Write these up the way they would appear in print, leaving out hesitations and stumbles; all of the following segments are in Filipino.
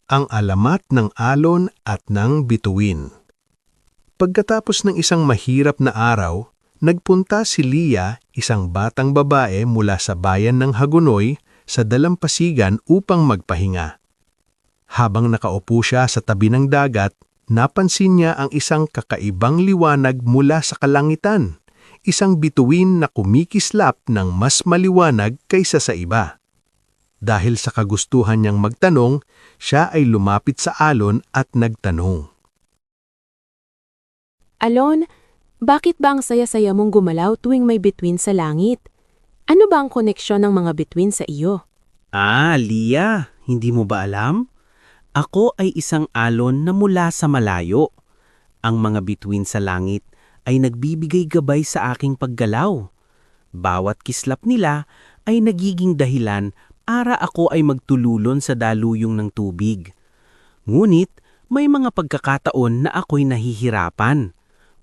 Ang alamat ng alon at ng bituin. Pagkatapos ng isang mahirap na araw, nagpunta si Leah, isang batang babae mula sa bayan ng Hagonoy, sa dalampasigan upang magpahinga. Habang nakaupo siya sa tabi ng dagat, napansin niya ang isang kakaibang liwanag mula sa kalangitan, isang bituin na kumikislap ng mas maliwanag kaysa sa iba. Dahil sa kagustuhan niyang magtanong, siya ay lumapit sa alon at nagtanong. Alon, bakit ba ang saya-saya mong gumalaw tuwing may bituin sa langit? Ano ba ang koneksyon ng mga bituin sa iyo? Leah, hindi mo ba alam? Ako ay isang alon na mula sa malayo. Ang mga bituin sa langit ay nagbibigay gabay sa aking paggalaw. Bawat kislap nila ay nagiging dahilan para ako ay magtululon sa daluyong ng tubig. Ngunit may mga pagkakataon na ako'y nahihirapan.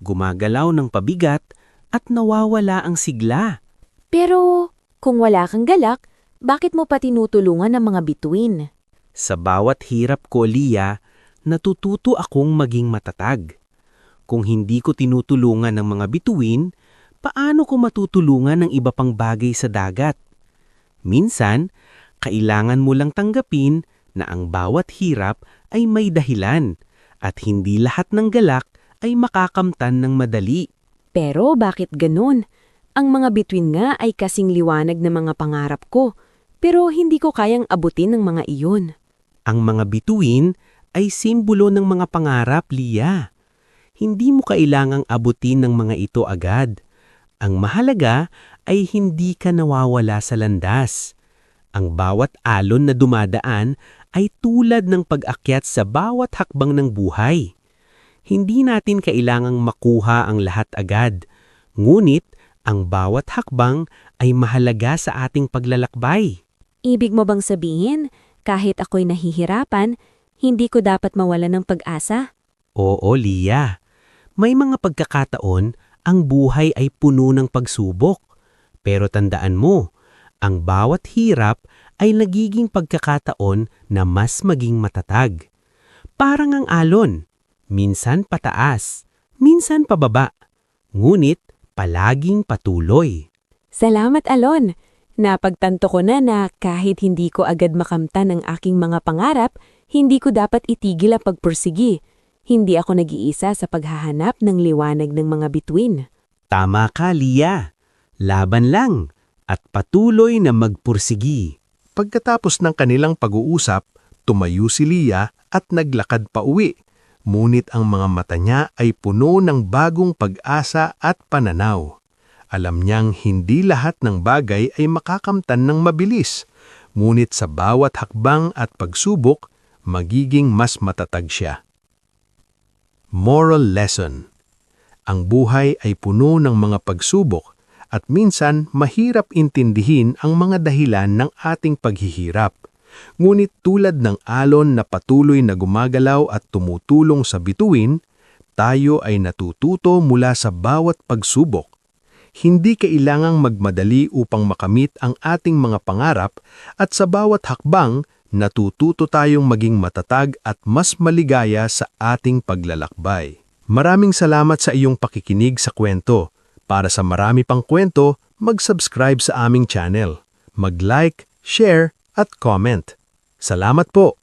Gumagalaw ng pabigat at nawawala ang sigla. Pero kung wala kang galak, bakit mo pa tinutulungan ang mga bituin? Sa bawat hirap ko, Leah, natututo akong maging matatag. Kung hindi ko tinutulungan ng mga bituin, paano ko matutulungan ng iba pang bagay sa dagat? Minsan, kailangan mo lang tanggapin na ang bawat hirap ay may dahilan at hindi lahat ng galak ay makakamtan ng madali. Pero bakit ganun? Ang mga bituin nga ay kasing liwanag ng mga pangarap ko, pero hindi ko kayang abutin ng mga iyon. Ang mga bituin ay simbolo ng mga pangarap, Leah. Hindi mo kailangang abutin ng mga ito agad. Ang mahalaga ay hindi ka nawawala sa landas. Ang bawat alon na dumadaan ay tulad ng pag-akyat sa bawat hakbang ng buhay. Hindi natin kailangang makuha ang lahat agad, ngunit ang bawat hakbang ay mahalaga sa ating paglalakbay. Ibig mo bang sabihin, kahit ako'y nahihirapan, hindi ko dapat mawalan ng pag-asa? Oo, Leah. May mga pagkakataon ang buhay ay puno ng pagsubok. Pero tandaan mo, ang bawat hirap ay nagiging pagkakataon na mas maging matatag. Parang ang alon, minsan pataas, minsan pababa, ngunit palaging patuloy. Salamat, Alon! Napagtanto ko na kahit hindi ko agad makamtan ang aking mga pangarap, hindi ko dapat itigil ang pagpursigi. Hindi ako nag-iisa sa paghahanap ng liwanag ng mga bituin. Tama ka, Leah. Laban lang at patuloy na magpursigi. Pagkatapos ng kanilang pag-uusap, tumayo si Leah at naglakad pa uwi. Ngunit ang mga mata niya ay puno ng bagong pag-asa at pananaw. Alam niyang hindi lahat ng bagay ay makakamtan ng mabilis, ngunit sa bawat hakbang at pagsubok, magiging mas matatag siya. Moral lesson: ang buhay ay puno ng mga pagsubok at minsan mahirap intindihin ang mga dahilan ng ating paghihirap. Ngunit tulad ng alon na patuloy na gumagalaw at tumutulong sa bituin, tayo ay natututo mula sa bawat pagsubok. Hindi kailangang magmadali upang makamit ang ating mga pangarap at sa bawat hakbang, natututo tayong maging matatag at mas maligaya sa ating paglalakbay. Maraming salamat sa iyong pakikinig sa kwento. Para sa marami pang kwento, mag-subscribe sa aming channel. Mag-like, share, at comment. Salamat po!